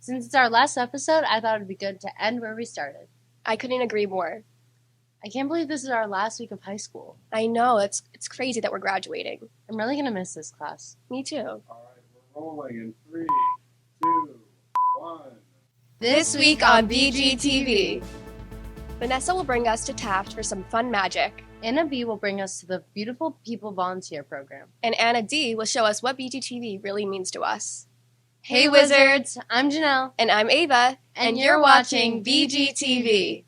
Since it's our last episode, I thought it'd be good to end where we started. I couldn't agree more. I can't believe this is our last week of high school. I know, it's crazy that we're graduating. I'm really going to miss this class. Me too. All right, we're rolling in 3, 2, 1. This week on BGTV. Vanessa will bring us to Taft for some fun magic. Anna B will bring us to the Beautiful People Volunteer Program. And Anna D will show us what BGTV really means to us. Hey Wizards, I'm Janelle. And I'm Ava. And you're watching BGTV.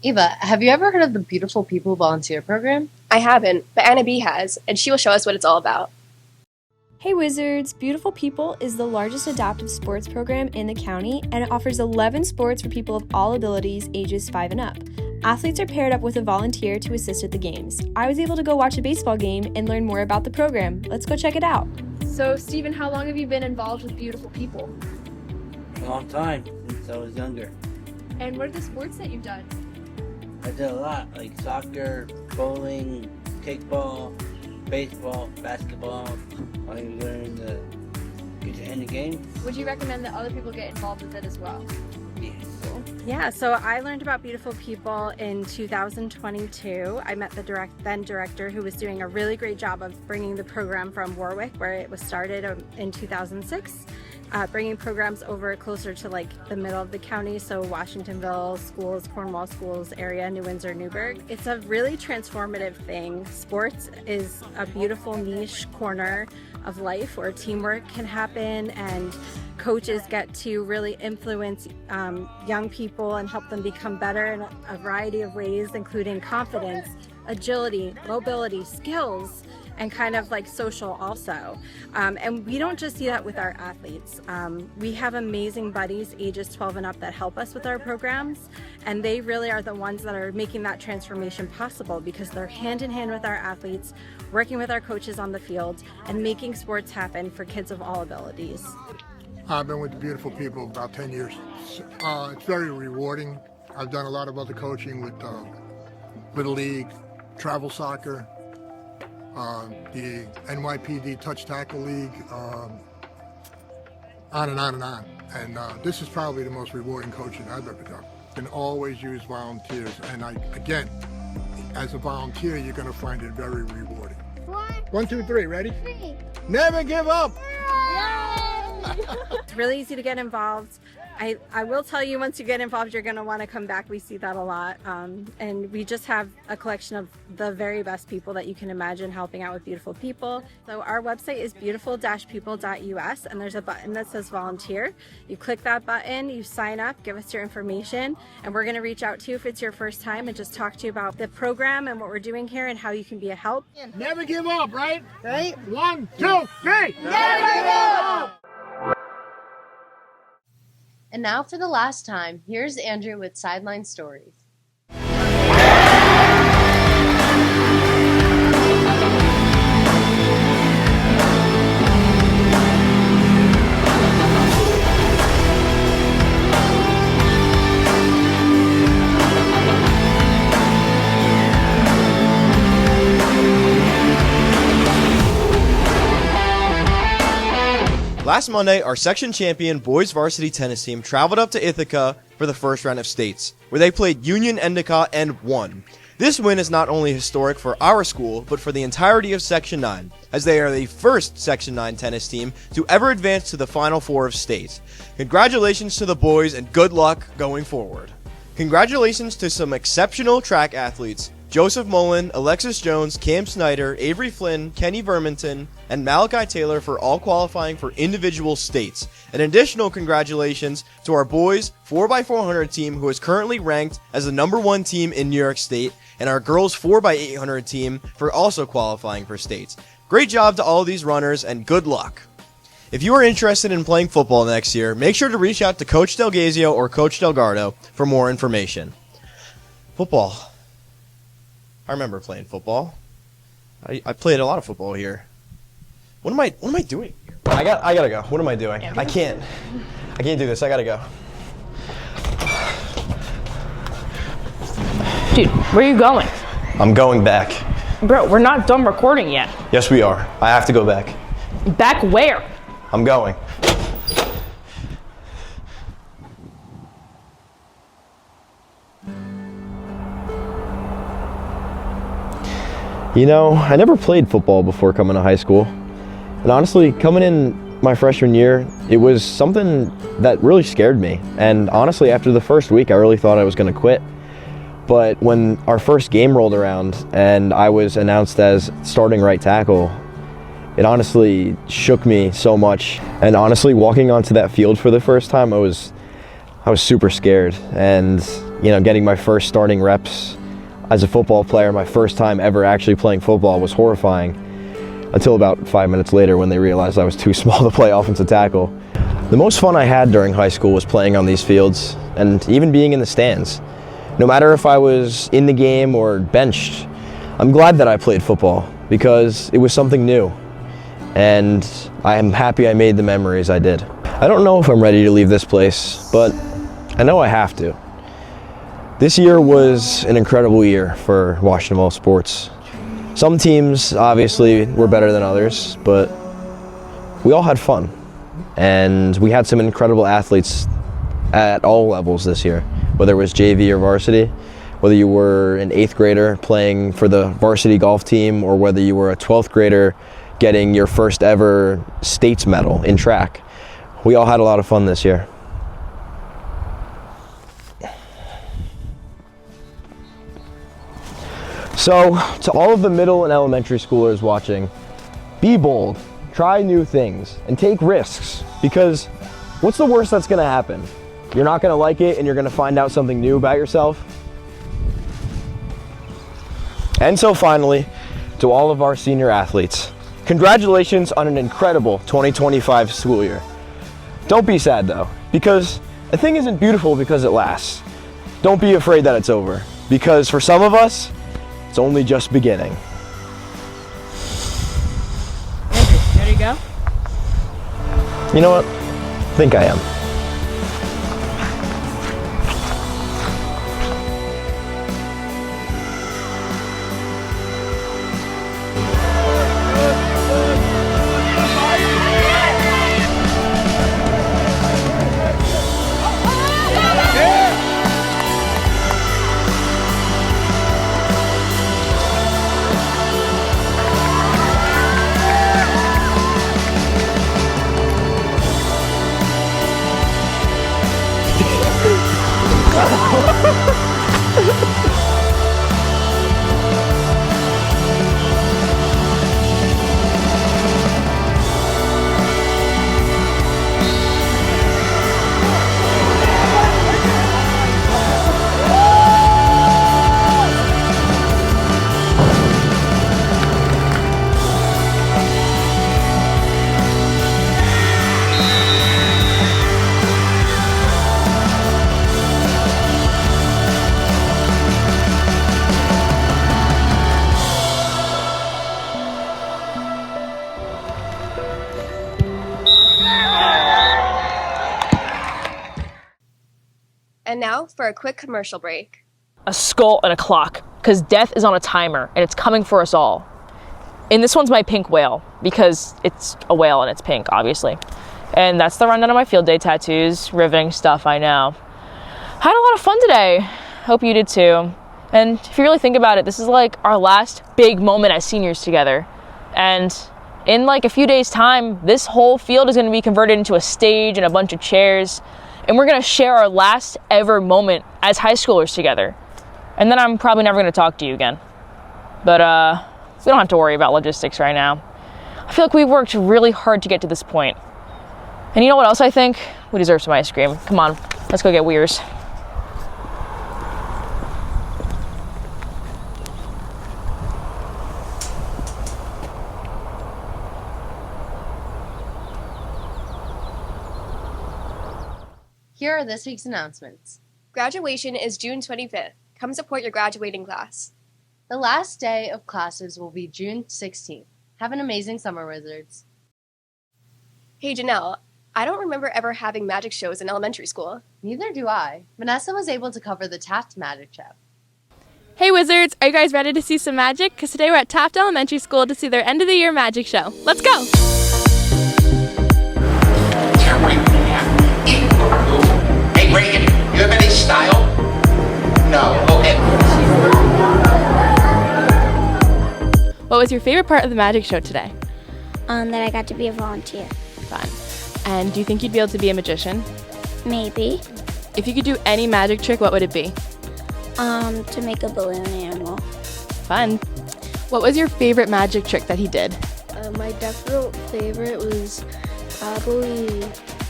Eva, have you ever heard of the Beautiful People Volunteer Program? I haven't, but Anna B has, and she will show us what it's all about. Hey Wizards! Beautiful People is the largest adaptive sports program in the county, and it offers 11 sports for people of all abilities ages 5 and up. Athletes are paired up with a volunteer to assist at the games. I was able to go watch a baseball game and learn more about the program. Let's go check it out. So, Stephen, how long have you been involved with Beautiful People? A long time, since I was younger. And what are the sports that you've done? I did a lot, like soccer, bowling, kickball, baseball, basketball. I learned to get in the game. Would you recommend that other people get involved with it as well? Yes. Yeah, so I learned about Beautiful People in 2022. I met the then director who was doing a really great job of bringing the program from Warwick, where it was started in 2006. Bringing programs over closer to like the middle of the county, so Washingtonville schools, Cornwall schools area, New Windsor, Newburgh. It's a really transformative thing. Sports is a beautiful niche corner of life where teamwork can happen and coaches get to really influence young people and help them become better in a variety of ways, including confidence, agility, mobility, skills, and kind of like social also. And we don't just see that with our athletes. We have amazing buddies ages 12 and up that help us with our programs, and they really are the ones that are making that transformation possible because they're hand in hand with our athletes, working with our coaches on the field, and making sports happen for kids of all abilities. I've been with the Beautiful People about 10 years. It's very rewarding. I've done a lot of other coaching with Little League, travel soccer, the NYPD Touch Tackle League, on and on and on. And this is probably the most rewarding coaching I've ever done. You can always use volunteers. And again, as a volunteer, you're going to find it very rewarding. 1, 2, 3, ready? 3. Never give up! It's really easy to get involved. I will tell you, once you get involved, you're going to want to come back. We see that a lot. And we just have a collection of the very best people that you can imagine helping out with Beautiful People. So our website is beautiful-people.us, and there's a button that says volunteer. You click that button, you sign up, give us your information, and we're going to reach out to you if it's your first time and just talk to you about the program and what we're doing here and how you can be a help. Never give up, right? Right? 1, 2, 3! Never give up! And now for the last time, here's Andrew with Sideline Stories. Last Monday, our section champion boys varsity tennis team traveled up to Ithaca for the first round of states, where they played Union Endicott and won. This win is not only historic for our school, but for the entirety of Section 9, as they are the first Section 9 tennis team to ever advance to the Final Four of state. Congratulations to the boys and good luck going forward. Congratulations to some exceptional track athletes Joseph Mullen, Alexis Jones, Cam Snyder, Avery Flynn, Kenny Verminton, and Malachi Taylor for all qualifying for individual states. An additional congratulations to our boys 4x400 team, who is currently ranked as the #1 team in New York State, and our girls 4x800 team for also qualifying for states. Great job to all of these runners, and good luck. If you are interested in playing football next year, make sure to reach out to Coach Delgazio or Coach Delgardo for more information. Football. I remember playing football. I played a lot of football here. What am I doing here? I gotta go. What am I doing? I can't do this. I gotta go. Dude, where are you going? I'm going back. Bro, we're not done recording yet. Yes, we are. I have to go back. Back where? I'm going. You know, I never played football before coming to high school. And honestly, coming in my freshman year, it was something that really scared me. And honestly, after the first week, I really thought I was going to quit. But when our first game rolled around and I was announced as starting right tackle, it honestly shook me so much. And honestly, walking onto that field for the first time, I was super scared. And, you know, getting my first starting reps as a football player, my first time ever actually playing football, was horrifying, until about 5 minutes later when they realized I was too small to play offensive tackle. The most fun I had during high school was playing on these fields and even being in the stands. No matter if I was in the game or benched, I'm glad that I played football because it was something new. And I am happy I made the memories I did. I don't know if I'm ready to leave this place, but I know I have to. This year was an incredible year for Washingtonville sports. Some teams obviously were better than others, but we all had fun. And we had some incredible athletes at all levels this year, whether it was JV or varsity, whether you were an 8th grader playing for the varsity golf team, or whether you were a 12th grader getting your first ever states medal in track. We all had a lot of fun this year. So, to all of the middle and elementary schoolers watching, be bold, try new things, and take risks, because what's the worst that's going to happen? You're not going to like it and you're going to find out something new about yourself. And so finally, to all of our senior athletes, congratulations on an incredible 2025 school year. Don't be sad though, because a thing isn't beautiful because it lasts. Don't be afraid that it's over, because for some of us, it's only just beginning. Andrew, ready to go? You know what? I think I am. And now for a quick commercial break. A skull and a clock, because death is on a timer and it's coming for us all. And this one's my pink whale, because it's a whale and it's pink, obviously. And that's the rundown of my field day tattoos. Riveting stuff, I know. Had a lot of fun today. Hope you did too. And if you really think about it, this is like our last big moment as seniors together. And in like a few days' time, this whole field is going to be converted into a stage and a bunch of chairs. And we're going to share our last ever moment as high schoolers together. And then I'm probably never going to talk to you again. But we don't have to worry about logistics right now. I feel like we've worked really hard to get to this point. And you know what else I think? We deserve some ice cream. Come on, let's go get Weirs. Here are this week's announcements. Graduation is June 25th. Come support your graduating class. The last day of classes will be June 16th. Have an amazing summer, Wizards. Hey Janelle, I don't remember ever having magic shows in elementary school. Neither do I. Vanessa was able to cover the Taft magic show. Hey Wizards, are you guys ready to see some magic? Because today we're at Taft Elementary School to see their end of the year magic show. Let's go! Hey Reagan, you have any style? No, okay. What was your favorite part of the magic show today? That I got to be a volunteer. Fun. And do you think you'd be able to be a magician? Maybe. If you could do any magic trick, what would it be? To make a balloon animal. Fun. What was your favorite magic trick that he did? My definite favorite was probably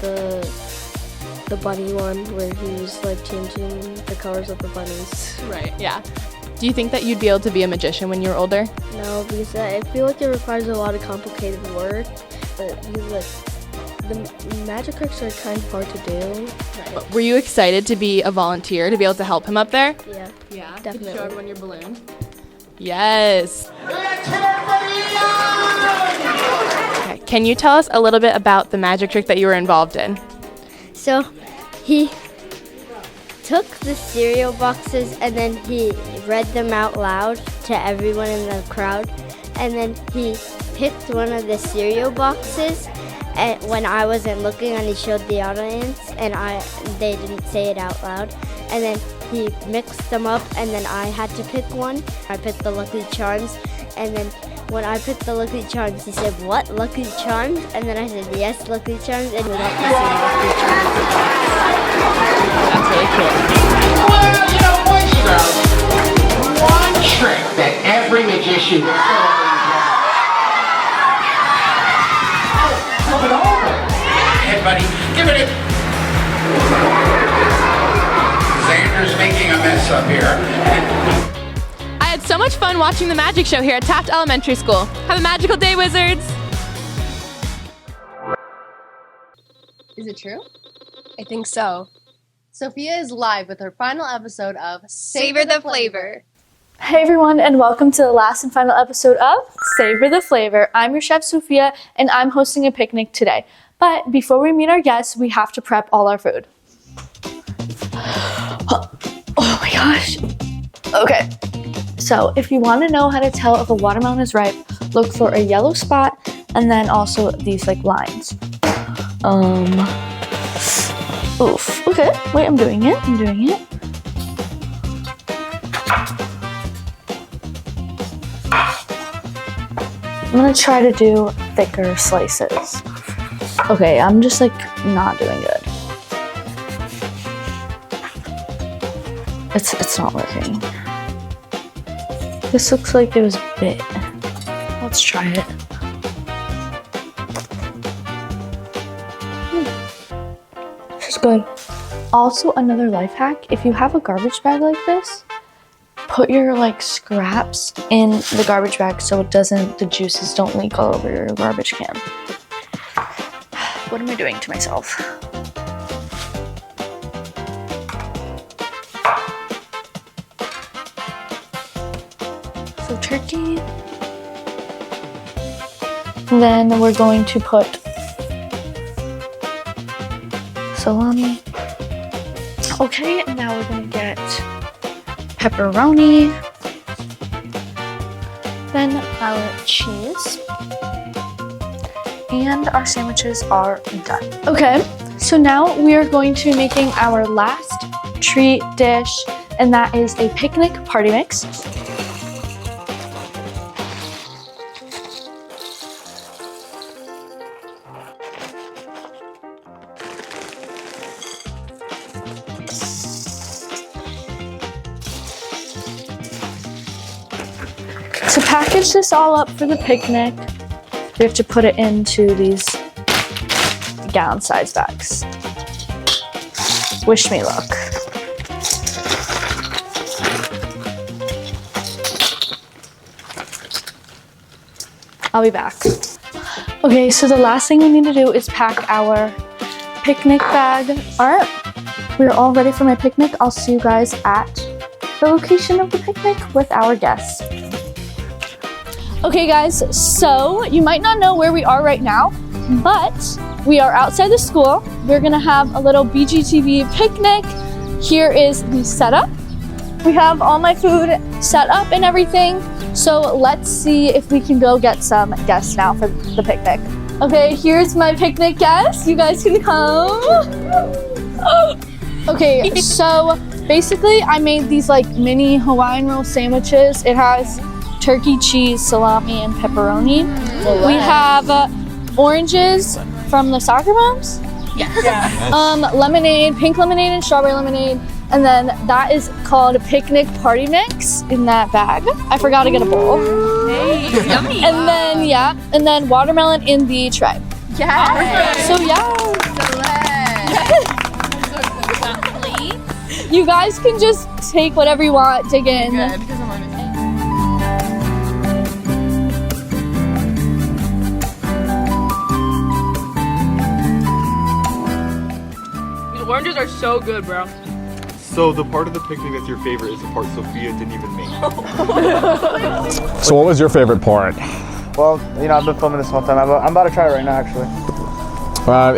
the bunny one where he was like changing the colors of the bunnies. Right, yeah. Do you think that you'd be able to be a magician when you're older? No, because I feel like it requires a lot of complicated work. But the magic tricks are kind of hard to do. Right. Were you excited to be a volunteer, to be able to help him up there? Yeah. Yeah, definitely. Could you show everyone your balloon? Yes. Okay, can you tell us a little bit about the magic trick that you were involved in? So he took the cereal boxes and then he read them out loud to everyone in the crowd. And then he picked one of the cereal boxes and when I wasn't looking, and he showed the audience and they didn't say it out loud. And then he mixed them up and then I had to pick one. I picked the Lucky Charms, and then when I picked the Lucky Charms, he said, "What, Lucky Charms?" And then I said, "Yes, Lucky Charms," and we got to see Lucky Charms. That's really cool. Well, you know, boys and girls, one trick that every magician flip it over. Hey, buddy, give it a... Xander's making a mess up here. I had so much fun watching the magic show here at Taft Elementary School. Have a magical day, Wizards! Is it true? I think so. Sophia is live with her final episode of Savor the Flavor. Hey everyone, and welcome to the last and final episode of Savor the Flavor. I'm your chef Sophia, and I'm hosting a picnic today. But before we meet our guests, we have to prep all our food. Oh my gosh. Okay. So if you want to know how to tell if a watermelon is ripe, look for a yellow spot and then also these like lines. Oof. Okay. Wait, I'm doing it. I'm gonna try to do thicker slices. Okay, I'm just like not doing good. It's not working. This looks like it was bit. Let's try it. This is good. Also, another life hack, if you have a garbage bag like this, put your like scraps in the garbage bag so the juices don't leak all over your garbage can. What am I doing to myself? So turkey. Then we're going to put salami. Okay, and now we're gonna get pepperoni. Then our cheese. And our sandwiches are done. Okay, so now we are going to be making our last treat dish, and that is a picnic party mix. To package this all up for the picnic, we have to put it into these gallon-sized bags. Wish me luck. I'll be back. Okay, so the last thing we need to do is pack our picnic bag. All right, we're all ready for my picnic. I'll see you guys at the location of the picnic with our guests. Okay guys, so you might not know where we are right now, but we are outside the school. We're gonna have a little BGTV picnic. Here is the setup. We have all my food set up and everything. So let's see if we can go get some guests now for the picnic. Okay, here's my picnic guests. You guys can come. Okay, so basically I made these like mini Hawaiian roll sandwiches. It has turkey, cheese, salami, and pepperoni. We have oranges from the soccer moms. Yes. Lemonade, pink lemonade and strawberry lemonade. And then that is called picnic party mix in that bag. I forgot to get a bowl. Hey, yummy. And then watermelon in the tray. Yes. So yeah. You guys can just take whatever you want, dig in. Good, because I'm on These oranges are so good, bro. So the part of the picnic that's your favorite is the part Sophia didn't even make. So what was your favorite part? Well, you know, I've been filming this whole time. I'm about to try it right now, actually.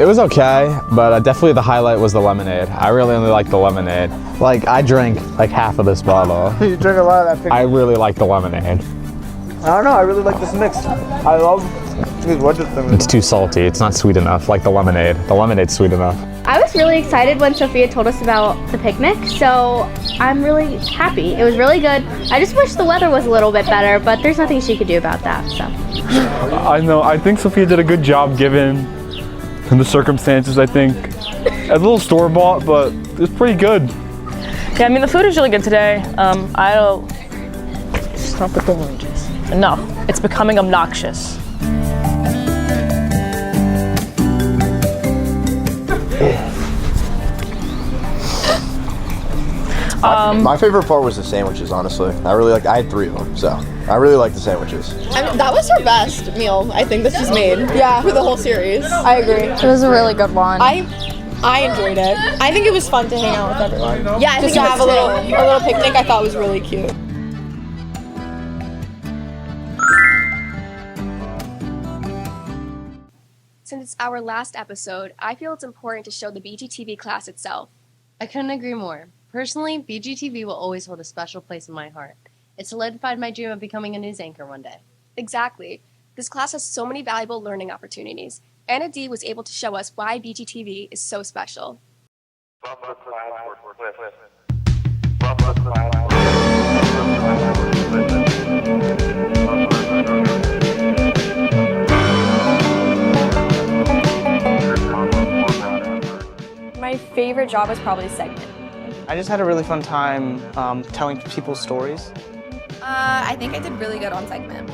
It was okay, but definitely the highlight was the lemonade. I really only liked the lemonade. Like, I drank like half of this bottle. You drink a lot of that picnic. I really like the lemonade. I don't know, I really like this mix. I love It's too salty. It's not sweet enough like the lemonade. The lemonade's sweet enough. I was really excited when Sophia told us about the picnic, so I'm really happy. It was really good. I just wish the weather was a little bit better, but there's nothing she could do about that, so. I know, I think Sophia did a good job given the circumstances, I think. A little store-bought, but it's pretty good. Yeah, I mean, the food is really good today. Stop with the oranges. Enough. It's becoming obnoxious. My favorite part was the sandwiches, honestly. I had 3 of them, so I really like the sandwiches. I mean, that was her best meal, I think, that she's made. Yeah. For the whole series. I agree. It was a really good one. I enjoyed it. I think it was fun to hang out with everyone. Yeah, I Just think to have a little picnic, I thought was really cute. Since it's our last episode, I feel it's important to show the BGTV class itself. I couldn't agree more. Personally, BGTV will always hold a special place in my heart. It solidified my dream of becoming a news anchor one day. Exactly. This class has so many valuable learning opportunities. Anna D was able to show us why BGTV is so special. My favorite job is probably segment. I just had a really fun time telling people's stories. I think I did really good on segment.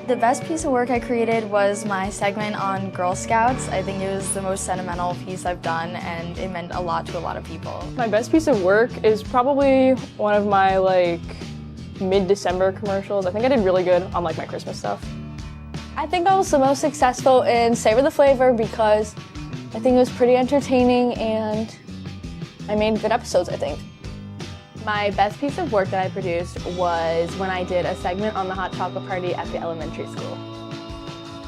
The best piece of work I created was my segment on Girl Scouts. I think it was the most sentimental piece I've done, and it meant a lot to a lot of people. My best piece of work is probably one of my mid-December commercials. I think I did really good on my Christmas stuff. I think I was the most successful in Savor the Flavor because I think it was pretty entertaining and I made good episodes, I think. My best piece of work that I produced was when I did a segment on the hot chocolate party at the elementary school.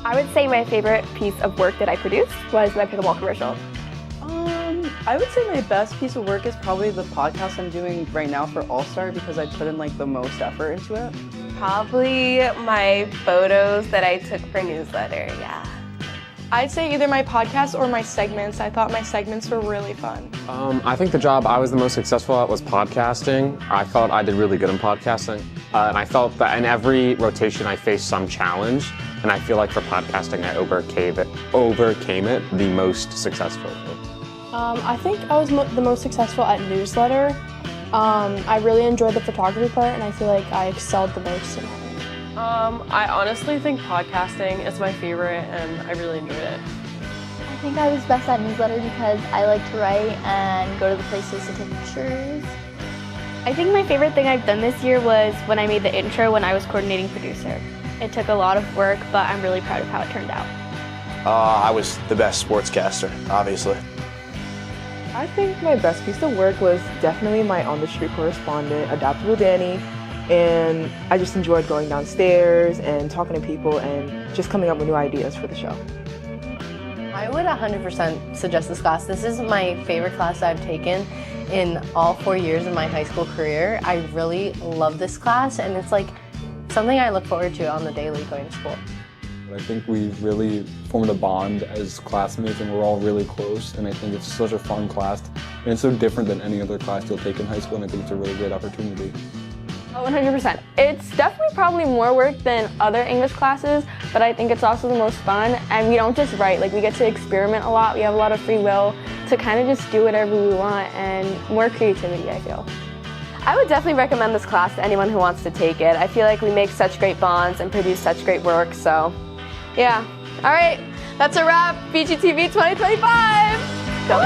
I would say my favorite piece of work that I produced was my pickleball commercial. I would say my best piece of work is probably the podcast I'm doing right now for All-Star because I put in the most effort into it. Probably my photos that I took for newsletter, yeah. I'd say either my podcast or my segments. I thought my segments were really fun. I think the job I was the most successful at was podcasting. I felt I did really good in podcasting. And I felt that in every rotation I faced some challenge. And I feel like for podcasting I overcame it the most successfully. I think I was the most successful at newsletter. I really enjoyed the photography part and I feel like I excelled the most in it. I honestly think podcasting is my favorite and I really enjoyed it. I think I was best at newsletter because I like to write and go to the places to take pictures. I think my favorite thing I've done this year was when I made the intro when I was coordinating producer. It took a lot of work, but I'm really proud of how it turned out. I was the best sportscaster, obviously. I think my best piece of work was definitely my on-the-street correspondent, Adaptable Danny, and I just enjoyed going downstairs and talking to people and just coming up with new ideas for the show. I would 100% suggest this class. This is my favorite class I've taken in all 4 years of my high school career. I really love this class, and it's like something I look forward to on the daily going to school. I think we've really formed a bond as classmates and we're all really close, and I think it's such a fun class and it's so different than any other class you'll take in high school, and I think it's a really great opportunity. Oh, 100%. It's definitely probably more work than other English classes, but I think it's also the most fun, and we don't just write, like we get to experiment a lot. We have a lot of free will to kind of just do whatever we want and more creativity, I feel. I would definitely recommend this class to anyone who wants to take it. I feel like we make such great bonds and produce such great work, so yeah. All right, that's a wrap. BGTV 2025! Go!